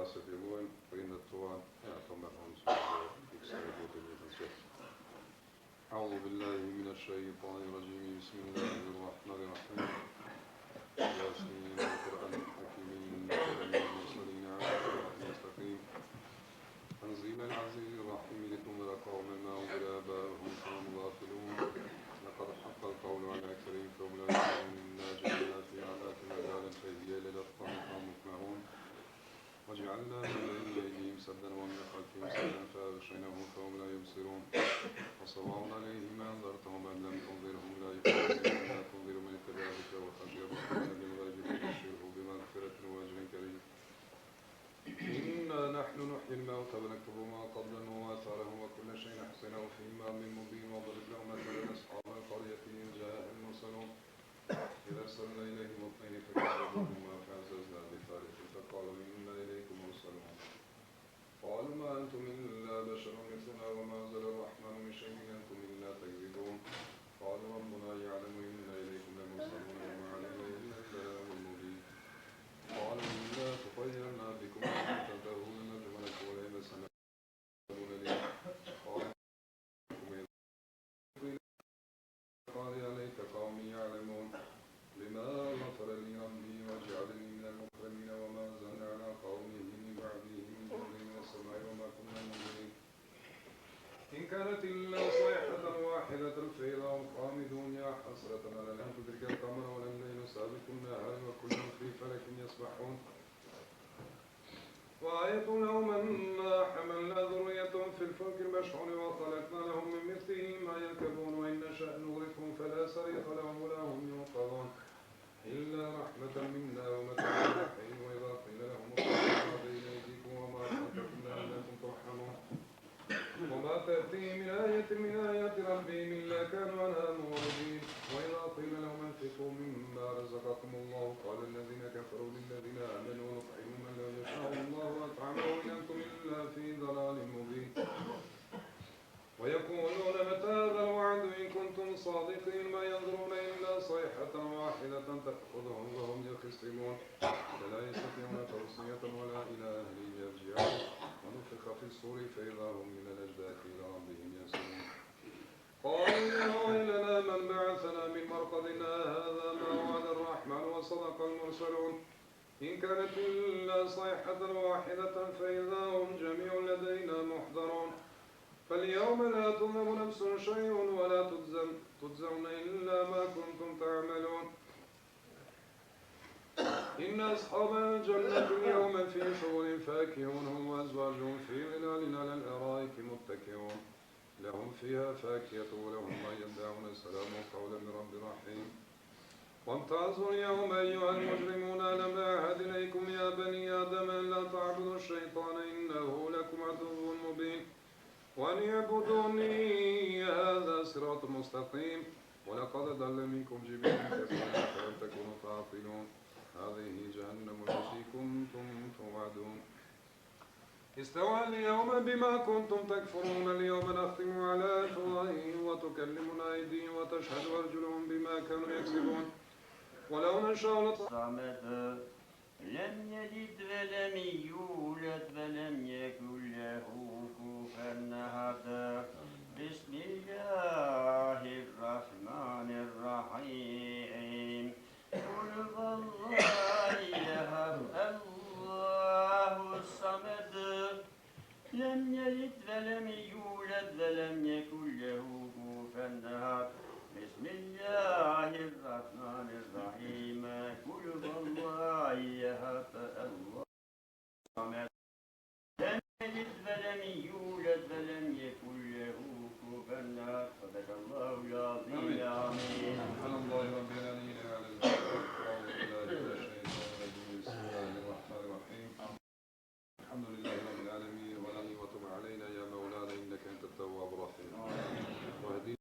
Varsågod, gå in och ta أعوذ بالله من الشيطان الرجيم بسم الله الرحمن الرحيم ياسين القرآن الحكيم إنك لمن المرسلين على صراط مستقيم تنزيل العزيز الرحيم لتنذر قوما ما أنذر آباؤهم فهم غافلون لقد حق القول على أكثرهم فهم لا يؤمنون إنا جعلنا في أعناقهم أغلالا فهي للأذقان فهم مقمحون وجعلنا من بين أيديهم سدا ومن خلفهم سدا فأغشيناهم فهم لا يبصرون وسواء عليهم أنذرتهم أم لم تنذرهم لا يؤمنون إلا تنذر من اتبع الذكر وخشي الرحمن بالغيب فبشره بمغفرة وأجر كريم إنا نحن نحيي الموتى ونكتب ما قدموا وآثارهم وكل شيء أحصيناه في إمام مبين وضرب لهم مثلا أصحاب القرية إذ جاء المرسلون إذ أرسلنا إليهم اثنين فكذبوهما فعززنا بثالث فقالوا إنا إليكم مرسلون قالوا ما أنتم إلا بشر مثلنا وما أنزل الرحمن من شيء أنتم إلا تكذبون قالوا ربنا يعلم إنا إليكم لمرسلون وما علينا إلا البلاغ المبين قالوا إنا تطيرنا بكم وإن تنتهوا لنرجمنكم وليمسنا قال يا ليت قومي يعلمون بما غفر لي ربي وجعلني من المكرمين وما أنزلنا على قومه من بعده من جند من السماء وما كنا منزلين إن كانت إلا صيحة واحدة فإذا هم خامدون يا حسرة على أن تدرك القمر ولا الليل سابق النهار وكل في فلك يسبحون وآية لهم أنا حملنا ذريتهم في الفلك المشحون وخلقنا لهم من مثله ما يركبون وإن نشأ نغرقهم فلا صريخ لهم ولا هم ينقذون إلا رحمة منا ومتاعا حين وإذا قيل لهم اتقوا ما بين أيديكم وما خلفكم لعلكم ترحمون وما تأتيهم من آية من آيات ربهم إلا كانوا عنها معرضين وإذا قيل لهم انفقوا مما رزقكم الله قال الذين كفروا للذين آمنوا نطعم من لو يشاء الله أطعمه إن أنتم إلا في ضلال مبين ويقولون متى هذا الوعد إن كنتم صادقين ما ينظرون إلا صيحة واحدة تأخذهم وهم يخصمون فلا يستطيعون توصية ولا إلى أهلهم يرجعون ونفخ في الصور فإذا هم من الأجداث إلى ربهم ينسلون قالوا يا ويلنا من بعثنا من مرقدنا هذا ما وعد الرحمن وصدق المرسلون إن كانت إلا صيحة واحدة فإذا هم جميع لدينا محضرون فاليوم لا تظلم نفس شيء ولا تجزون إلا ما كنتم تعملون إن أصحاب الجنة اليوم في شغل فاكهون هم وأزواجهم في ظلال على الأرائك متكئون لهم فيها فاكهة ولهم ما يدعون سلام قولا من رب رحيم وامتازوا اليوم أيها المجرمون ألم أعهد إليكم يا بني آدم أن لا تعبدوا الشيطان إنه لكم عدو مبين وأن اعبدوني هذا صراط مستقيم ولقد ضل منكم جبلا كثيرا فلم تكونوا تعقلون هذه جهنم التي كنتم توعدون استوى اليوم بما كنتم تكفرون اليوم نختم على أفواههم وتكلمنا أيديهم وتشهد أرجلهم بما كانوا يكسبون ولو نشاء الصمد لم يلد ولم يولد ولم يكن له كفوا أحد بسم الله الرحمن الرحيم قل والله أحد الله الصمد لم يلد ولم يولد ولم يكن له كفوا أحد بسم الله الرحمن الرحيم قل والله أحد الله الصمد لم يلد ولم يولد ولم يكن له كفوا أحد صدق الله العظيم آمين. سبحان الله رب العالمين على بسم الله الرحمن الرحيم الحمد لله رب العالمين وتب علينا يا مولانا إنك أنت التواب الرحيم واهدنا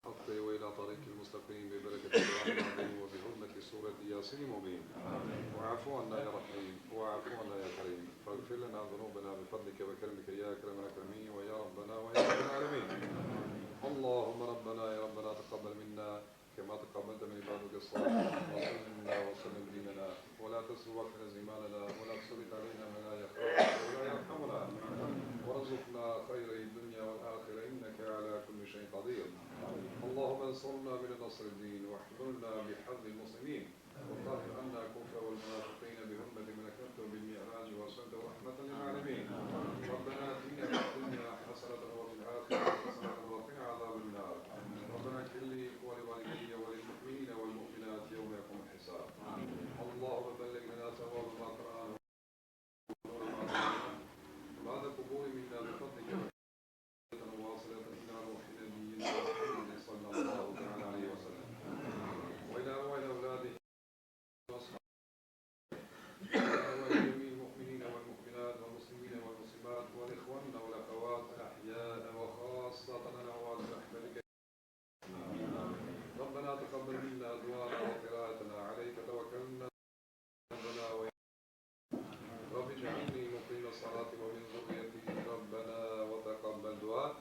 الحق وإلى طريق المستقيم ببركة القرآن العظيم وبحرمة سورة ياسين مبين وعفو عنا يا رحيم وعفو عنا يا كريم فاغفر لنا ذنوبنا بفضلك وكرمك يا أكرم الأكرمين ويا ربنا ويا رب العالمين اللهم ربنا يا ربنا تقبل منا كما تقبلت من عبادك الصالحين وصلنا وسلم ديننا ولا تسلب وقتنا زماننا ولا تسلط علينا من لا يخاف واجعلني مقيم الصلاة ومن ذريته ربنا وتقبل دعاء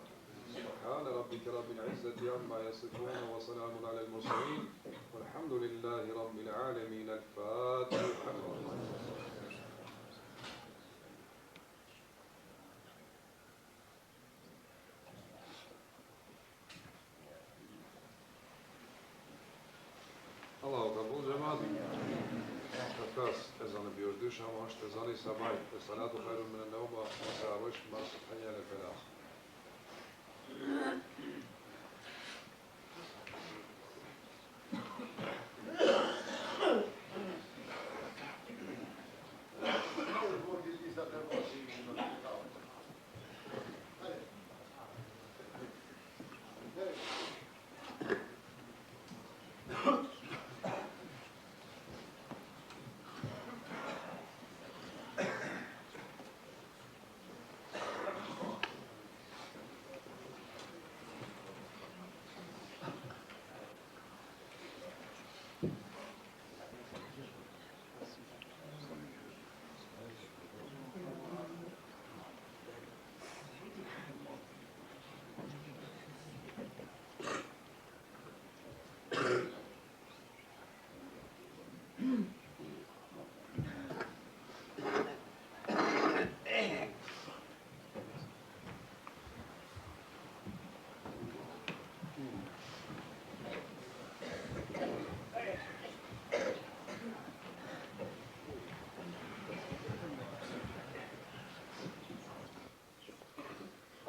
سبحان ربك رب العزة عما يصفون وسلام على المرسلين والحمد لله رب العالمين. الفاتحة. Allahu kabul cemaat. Takas ezanı bir düş ama işte ezanı sabah ve salatu hayrun minen nevma ve sa'arış mas hayyale felah.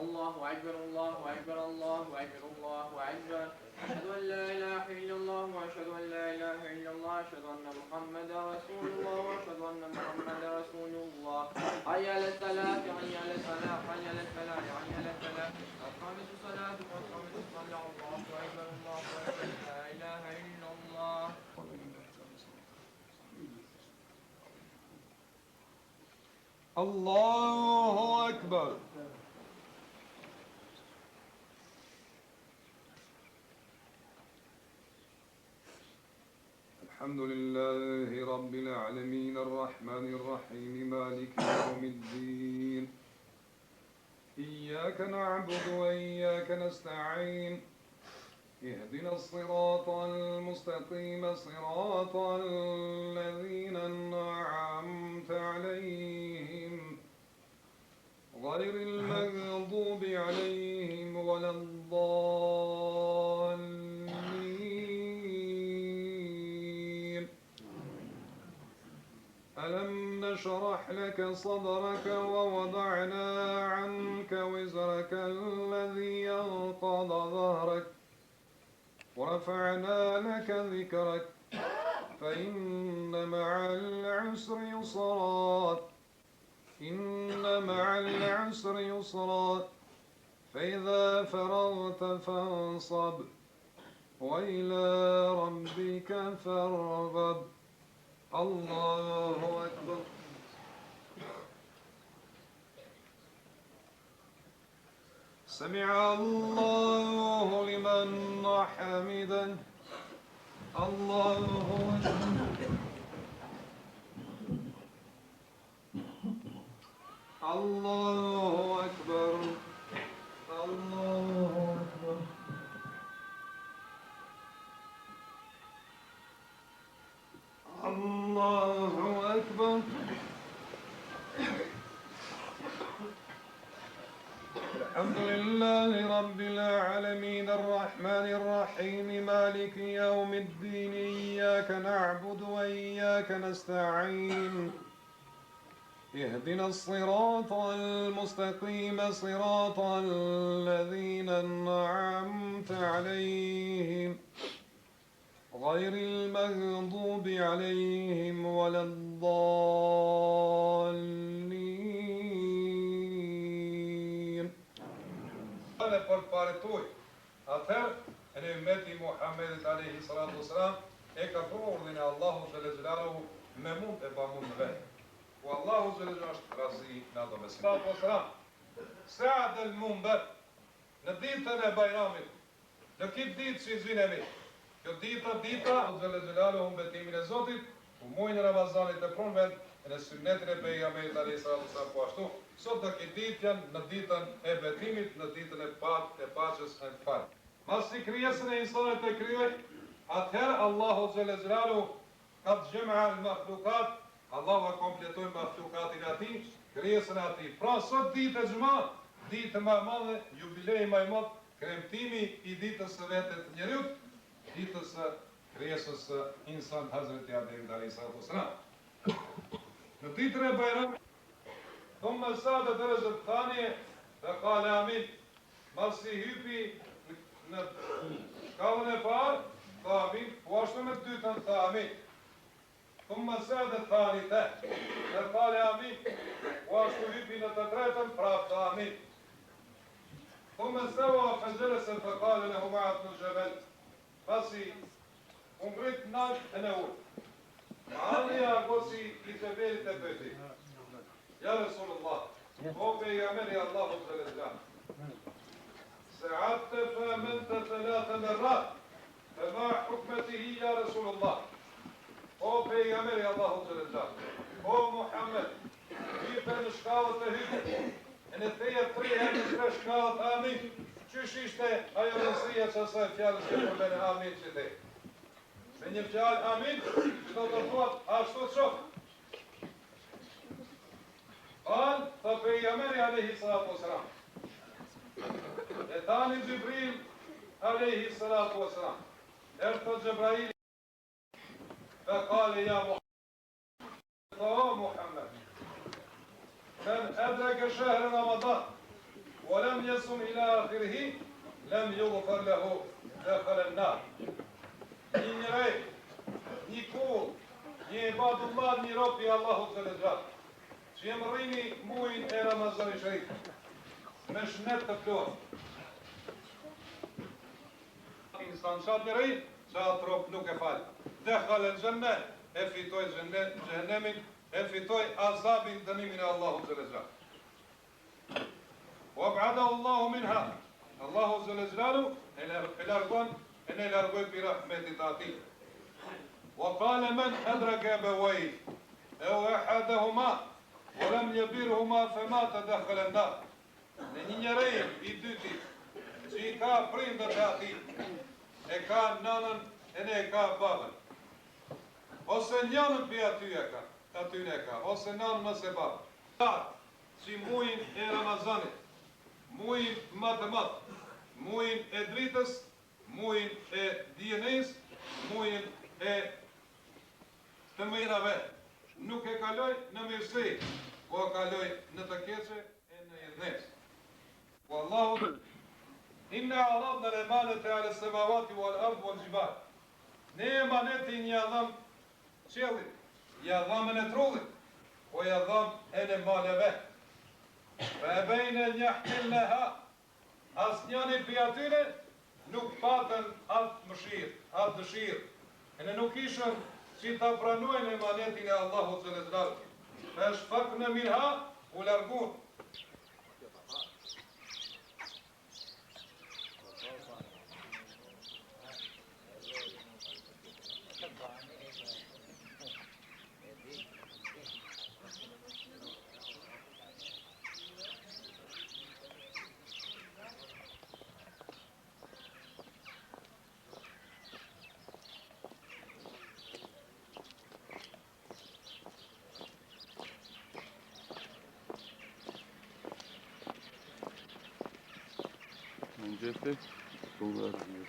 الله أكبر الله أكبر الله أكبر الله أكبر أشهد أن لا إله إلا الله وأشهد أن لا إله إلا الله أشهد أن محمدا رسول الله وأشهد أن محمدا رسول الله حي على الصلاة حي على الصلاة حي على الفلاح حي على الفلاح أقامت الصلاة وأقامت الصلاة الله أكبر الله أكبر لا إله إلا الله. الله أكبر. الحمد لله رب العالمين الرحمن الرحيم مالك يوم الدين إياك نعبد وإياك نستعين اهدنا الصراط المستقيم صراط الذين أنعمت عليهم غير المغضوب عليهم ولا الضالين. ألم نشرح لك صدرك ووضعنا عنك وزرك الذي أنقض ظهرك ورفعنا لك ذكرك فإن مع العسر يسرا إن مع العسر يسرا فإذا فرغت فانصب وإلى ربك فارغب. الله أكبر. سمع الله لمن حمده. الله أكبر. الله أكبر. الله أكبر. الله أكبر. الحمد لله رب العالمين الرحمن الرحيم مالك يوم الدين إياك نعبد وإياك نستعين اهدنا الصراط المستقيم صراط الذين أنعمت عليهم غير المغضوب عليهم ولا الضالين. أنا për paretoj, atëherë në ummeti Muhammedit alayhi salatu wasalam e ka pru urdhën e Allahu xhalla xhelaluhu me mund e pa mund vetë. U Allahu xhalla xhelaluhu është razi në ato besim. Salatu wasalam. Sa'ad al-munbar në ditën e Bajramit, në këtë ditë që zinemi. Kjo dita, Allahu xhalla xhelaluhu betimin e Zotit, u muajin e Ramazanit të pron vend në sunnetin e pejgamberit alayhis salam po ashtu. Sot do këtë ditë janë në ditën e betimit, në ditën e paqes e fal. Masi krijesën e insanit e krijoi, atëherë Allahu xhalla xhelalu ka xhema al-makhluqat, Allahu e kompletoi makhluqatin e atij, krijesën e atij. Pra sot ditë e xhuma, ditë më e madhe, jubilej më i madh, kremtimi i ditës së vetë të njeriu, ditës së krijesës së insan Hazreti Ademit alayhis salam. Në ditën e Bajramit, ثم ساد درجة الثانية فقال آمين. Masi hypi në shkallën e parë, tha amin, po ashtu me të dytën tha amin. ثم ساد الثالثة فقال آمين. Po ashtu hypi në të tretën, prap tha amin. ثم استوى فجلس فقال له معاذ بن جبل. Pasi ngrit nalt e në ul. Maadhja gosi i Gjebelit e bëti. Ja Rasulullah, o pejgamberi Allahu xhallahu. سعدت فآمنت 3 مرات فما حكمته يا رسول الله. O pejgamberi Allahu xhallahu. O Muhammed, hype në shkallët e hype. E në teje 3 herë në shkallët amin. Qysh ishte ajo rësia që asaj fjallës që përbene amin që te? Me një fjallë amin, që do të thuat ashtu të shokë. Falë, të pejgamberi alayhi salatu wasalam. E tani Gjibril alayhi salatu wasalam. Ertë Gjibrail, fe kale ja Muhammed, o Muhammed, men edreke shahre Ramadan, ولم يصم إلى آخره لم يغفر له دخل النار. Një njërej, një kull, një ibadullah, një rob i Allahu të lëgjat, që jem rrini muin e Ramazan i Sharif, me shnet të plot. Insan qatë një rejt, që atë rob nuk e falë. Dekhal e gjenne, e fitoj gjennemin, e fitoj azabin dënimin e Allahu të lëgjat. وابعده الله منها. الله جل جلاله الارغون برحمة تاتي. وقال من أدرك أبويه أو أحدهما ولم يبرهما فمات دخل النار. Në një njërej i dyti, që i ka prindët e ati, e ka nanën e ne e ka babën. Ose njënën për aty e ka, ose nanën nëse babën. Që mujin e Ramazanit, mujin matëmat, mujin e dritës, mujin e DNA-s, mujin e të mirave, nuk e kaloj në mirësi, po e kaloj në të keqe e në jedhnes. Po Allahu, inna aradna l-emanete ala semavati wal ardh wal gjibal. Ne emanetin ja dham qelit, ja dhamën e trullit, po ja dham e në maleve. Fe bejnë njahmilneha, as njani për atyre nuk patën atë mëshirë, atë dëshirë. E në nuk ishën që ta pranojnë emanetin e Allahu të lezral. Fe shfak në minha, u largun. Cephe, sorular diyor.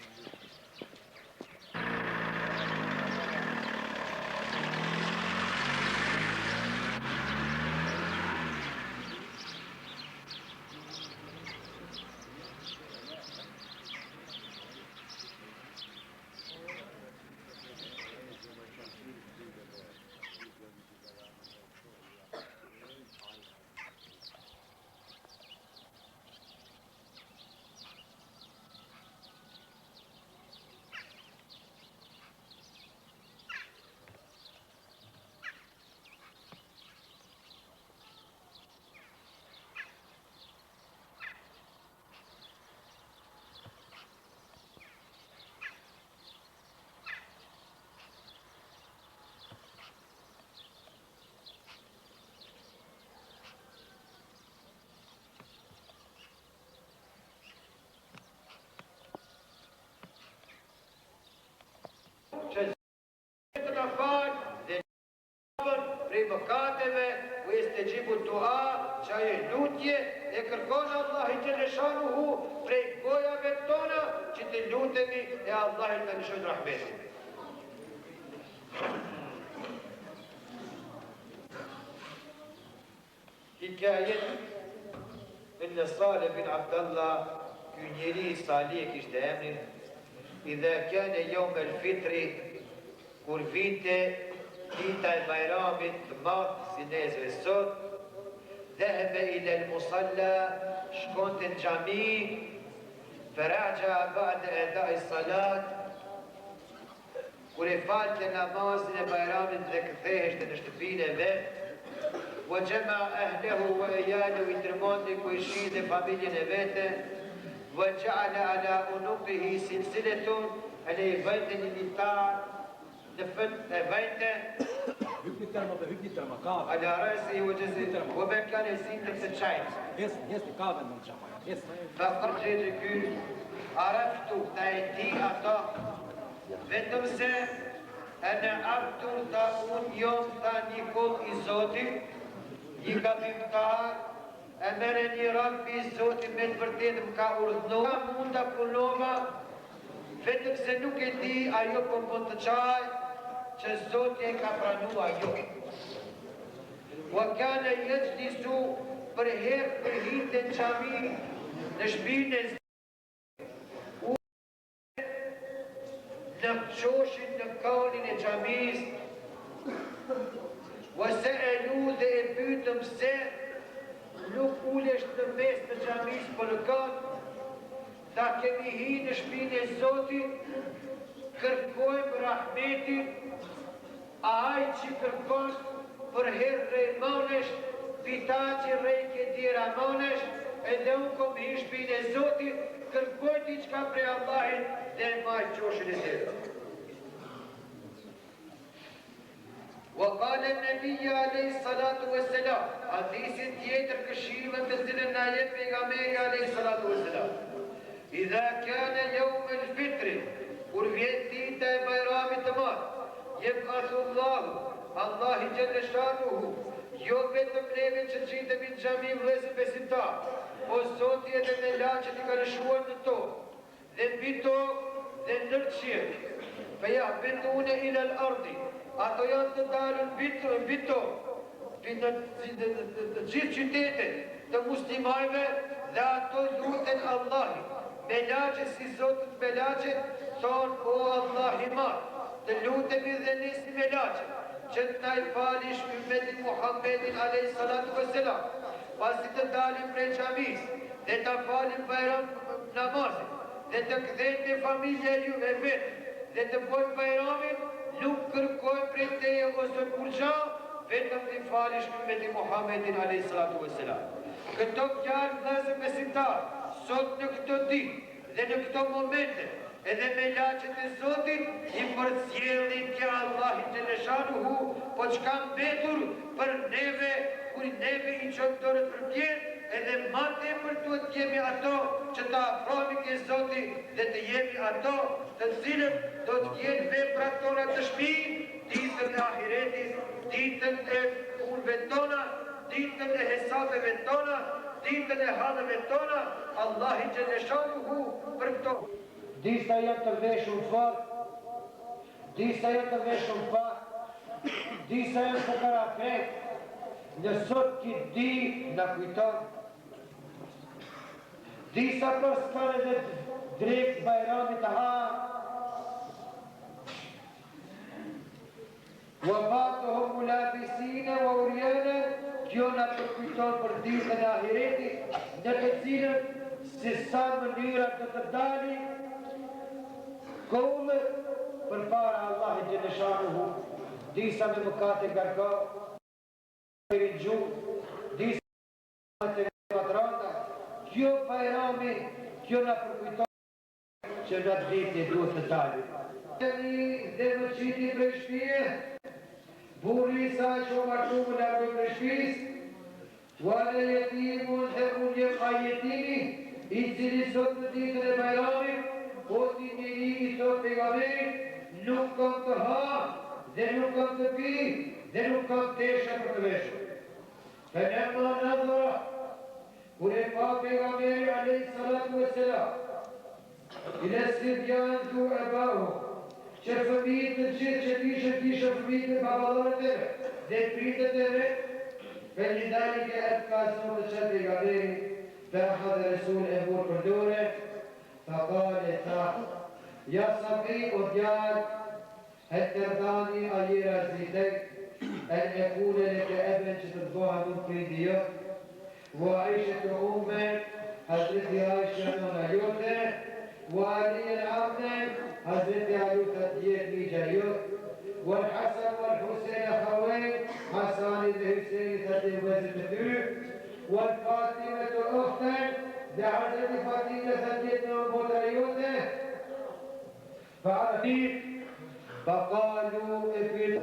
yestajibu dua, që ajo lutje e kërkon Allahi Gjeleshanuhu prej gojave tona që të lutemi e Allahi të nëshën rahmetin. Hikajet në Salih bin Abdallah, ky njeri Salih kishte emrin, idha kane jom el fitri, kur vinte dita e bajramit të madh si neve sot, dhehebe ila al-musalla, shkonte në xhami, faraja ba'da ada'i salat, kur e falte namazin e bajramit dhe ktheheshte në shtëpinë e vet, وجمع أهله وإياله يترموني كويشيد فاميليا نباته وجعل على عنقه سلسلة على بيت النتار نفت بيته على رأسه وجزء وما كان يسين تتشايد فقرت يقول عرفت تأتي أطا فتمسى أنا عبد طاعون يوم ثاني كل إزوتي I ka pimtar, e mere një rabbi Zotit me të vërtet më ka urdhënuar, munda punova, vetëm se nuk e di ajo po mund të qaj, që Zoti e ka pranua ajo. Wa kana yajlisu për herë për hinte në xhami, në shtëpinë e në qoshin në kanin e xhamis, وسألوا dhe e pyetëm se nuk ulesh në mes të xhamis për lëkat, ta kemi hi në shtëpinë e Zotit, kërkojmë rahmetin, ai që kërkon për herë rejmonesh, pita që rejke dira monesh, edhe unë kom hi shtëpinë e Zotit, kërkoj diçka prej Allahit dhe maj qoshin e tërë. وقال النبي عليه الصلاة والسلام حديث تيتر كشيما تسلنا نايب بيغامي عليه الصلاة والسلام إذا كان يوم الفطر ورفيتي بيرام التمام يبعث الله جل شانه يوبتم ليبن شجيد من جميع ليس بسنتا وصوتي edhe me laçet I kanë shuar në tokë dhe mbi tokë dhe ndër qiell فيهبطون إلى الأرض ato janë të dalën bito në gjithë qytetet të muslimajve dhe ato luten Allahi me laqe si Zotët me laqe thonë o Allahi marë të lutemi dhe nisi me laqe që të na I falish ymmetin Muhammedin a.s. pasi të dalim prej xhamis dhe të falim bajram namazin dhe të kthejnë me familje ju e vetë dhe të bojnë bajramin nuk kërkoj prej teje ose kurgja, vetëm t'i falish ymmetin Muhammedin a.s. Këto fjalë vëllezër besimtar, sot në këto ditë dhe në këto momente, edhe me laqet e Zotit, I përcjellin kja Allahi Gjeleshanuhu, po çka mbetur për neve, kur neve I qëndorët për pjerë, edhe ma tepër duhet t'jemi ato që ta afrohemi ke Zoti dhe të jemi ato të cilët do t'jenë veprat tona të shpi, ditën e ahiretis, ditën e punëve tona, ditën e hesabeve tona, ditën e hallëve tona, Allahi Gjeleshanuhu për këto. Disa janë të veshur fort, disa janë të veshur pak, disa janë të karafet, në sot këtë di në kujton. Disa për s'kanë edhe drejt bajramit të ha. Wafatuhum mulabisina wa urjana, kjo në përkujton për ditën e ahiretit, në të cilën si sa mënyrat të të dali, kollët për para Allahi Gjeleshanuhu, disa me mëkate garka, disa me të matrata, kjo bajrami, kjo në përkujton që në të ditë duhet të dali. Dhe më qiti për shpije, burri sa që o martumë në ardo për shpijis, vale jetimun dhe unë a jetimi, I cili sot në ditën e bajrami, o ti njëri I sot pejgamberit, nuk kam të ha, dhe nuk kam të pi, dhe nuk kam tesha për të veshur. فلما نظر ولقى بيغمبر عليه الصلاة والسلام إلى الصبيان ذو أباهم شفميت الجد شفميت بابالته ذكريت فلذلك أبقى صوت الشد عليه فأخذ رسول أبو كردونه فقال يا صبي أديان هل ترضاني أيرا زيدك أن أكون لك أبا تتبعها ممكن ديوك وعيشة أمك حضرت عائشة ونيوته وعلي العظم حضرت علوة ديك جايوت والحسن والحسين أخوين حسان الحسين تتوزن والفاطمة أختا لحضرت فاطمة سيدنا مدريوته فعرفت فقالوا في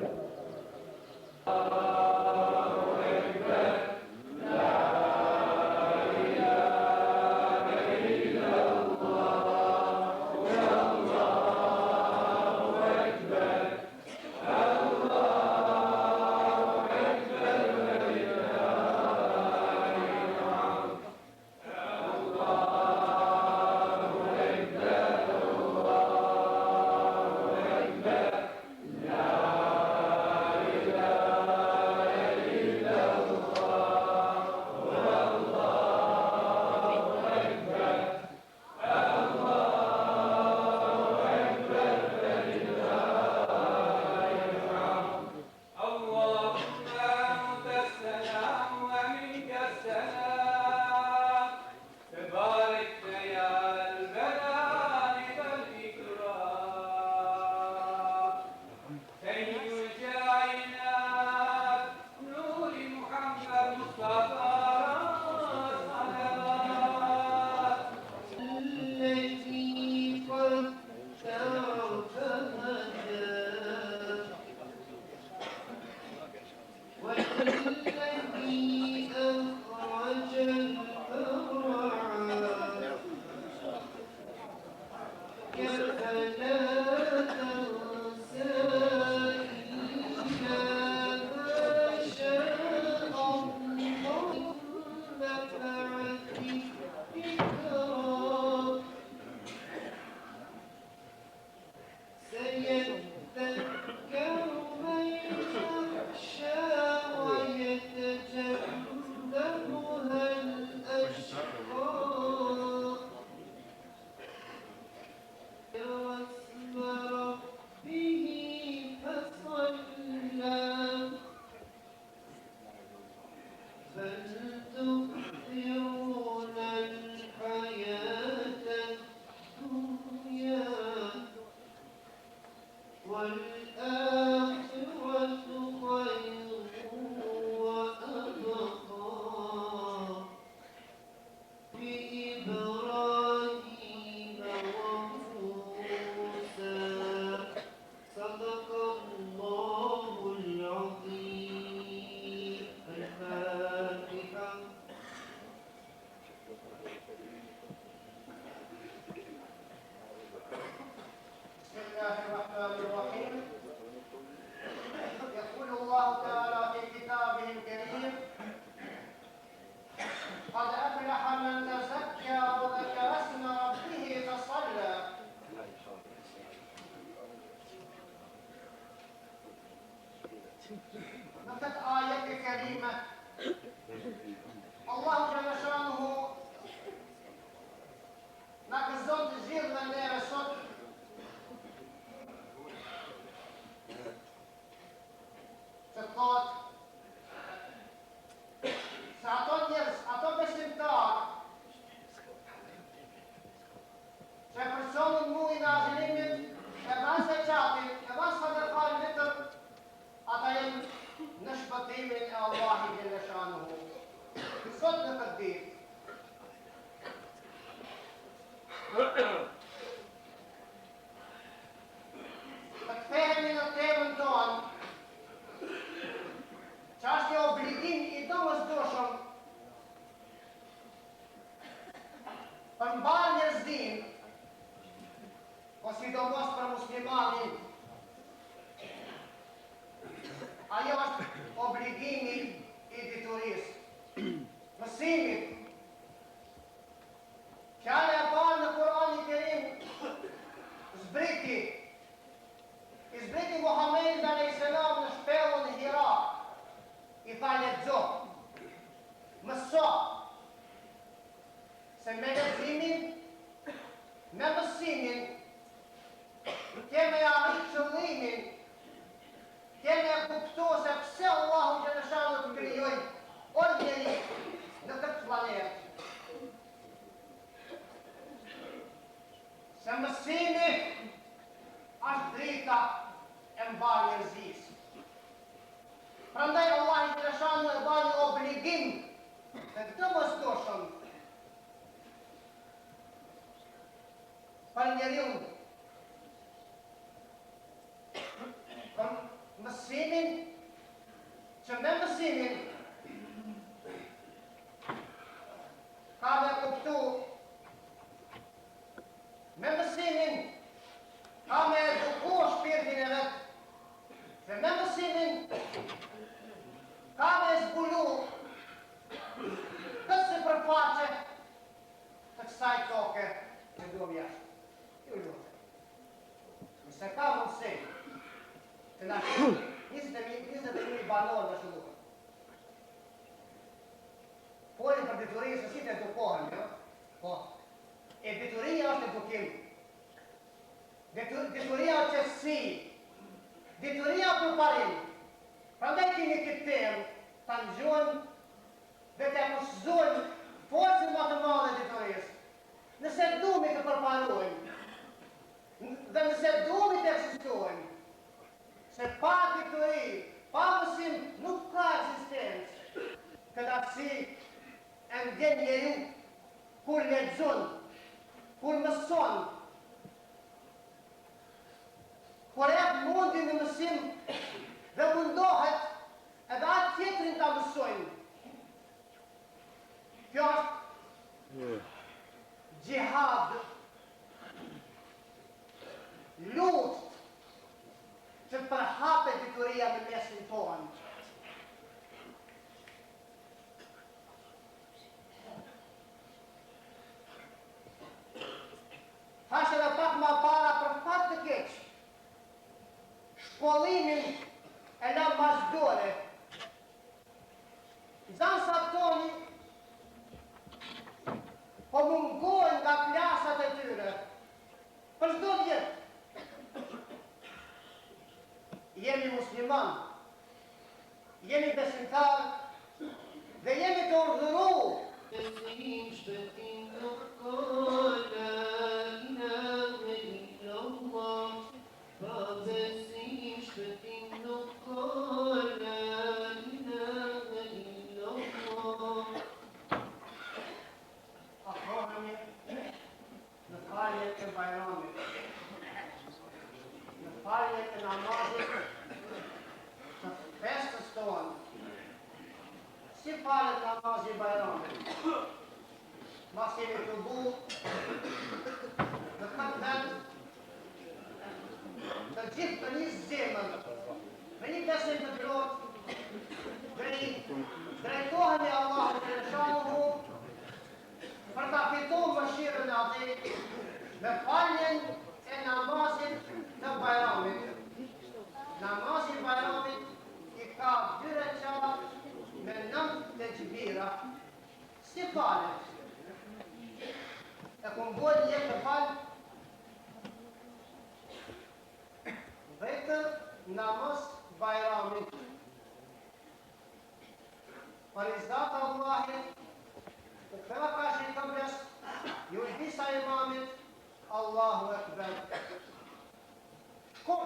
نفت آية كريمة الله جل شانه نقزون تجير من دير الصدر تطلق ساعتون يرس أتو باستمتار شايف الموي نازلين كمان سيشاطي كمان صدر قال متر أتاين نشبتي من الله جل شانه صدق الدين فكفاية من التيمن دون čast je obligim I domë zdoshëm për mbarë njerëzim, o sidomos për muslimanin. Ajo është obligimi I diturisë. dhe domosdoshëm për njeriu për mësimin që me mësimin ka me kuptu me mësimin ka me eduku shpirtin e vetë dhe me mësimin ka me zbulu kësë përfaqe të kësaj toke që duhem jashtë. Ju lutem. Nëse ka mundësi të na 20.000 banorë në shëlluar. Folin për diturisë se si të edukohen, jo? Po. E dituria është edukim. Dituria është qëtësi. Dituria përparim. Prandaj kemi këtë temë të nëgjohen dhe të akusëzojnë forcën më të madhe të diturisë. Nëse dumi të përparojnë, dhe nëse dumi të eksistojnë, se pa dituri, pa mësim, nuk ka eksistencë. Këtë atësi e ndjen njeriu kur lexon, kur mëson, kur e mundi në mësim dhe mundohet edhe atë tjetrin ta mësojnë. Kjo është gjihad, lutë që përhapet dituria në mesin tonë. Thashe dhe pak ma para për fat të keq, shkollimin e la masdore. Zansa toni po mungohen nga klasat e tyre. Për çdo jetë. Jemi musliman, jemi besimtar dhe jemi të urdhëruar. Besim shpëtim nuk ka, la ilahe illallah. Pa besim shpëtim nuk ka, la ilahe illallah. Afrohemi në faljet e Bajramit, në faljet e namazit të festës tonë. Si falet namazi i Bajramit? Mas kemi të bu në këtë vend të gjithë të një zemër, me një besim të plot, drejtohemi Allahu të Shanuhu për ta fituar mëshirën e Atij me faljen e namazit të Bajramit. Namazi i Bajramit i ka 2 rekat me 9 tekbira. Si falet? E kun bojnë një të falë vetëm namaz Bajramit. Për izdat Allahit, të këtëra kashi këmres, ju disa imamit, Allahu Ekber. Shkur,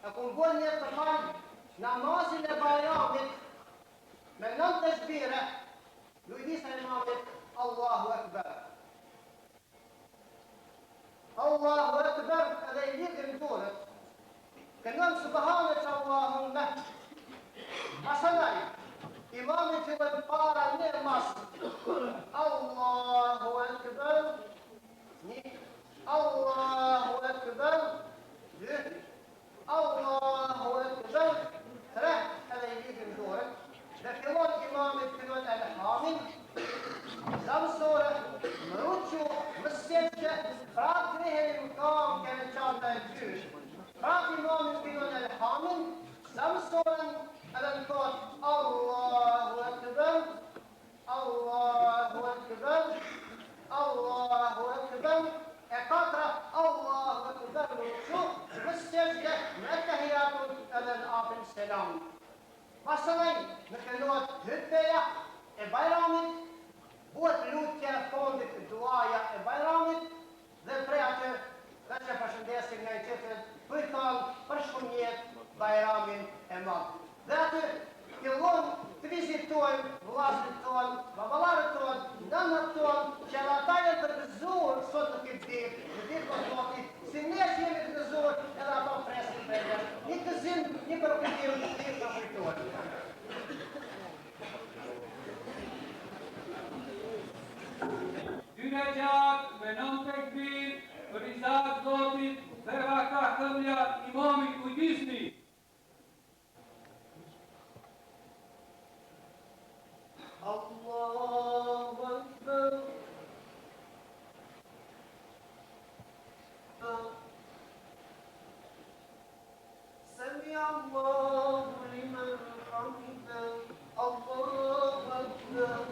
e kun bojnë një të falë namazin e Bajramit, me 9 tekbire, ju disa imamit, Allahu Ekber. Allahu Ekber edhe i lidhën dorët. Kënëm subhanet Allahumme. Asanaj, imamit që dhe para një masë. Allahu Ekber. Një. Allahu Ekber. 2. Allahu Ekber. 3. Edhe i lidhën dorët. Dhe fillon imamit fillon elhamin. Zamësore, më ruqu, më sjeqe, prap kriheni më kam kene qanta e qysh. Prap imamin fillon elhamin, zamësoren edhe në thot Allahu Ekber, Allahu Ekber, Allahu Ekber, e 4 Allahu Ekber më ruqu, më sjeqe, me tahiyatun edhe në apin selam. Pasënej, në këllot hytbeja e Bajramit, buhet lutja e fondit duaja e Bajramit dhe prej atë dhe që përshëndesim nga i qëtër për thalë për shumë jetë Bajramin e madhë. Dhe atë fillon të vizitojmë vllazërit tonë, të ka kujtuar. Dy rekat me 9 tekbir për izat Zotit dhe raka këmbja imamit kujdisni. Allahu Akbar. سمع الله لمن حمده الله أكبر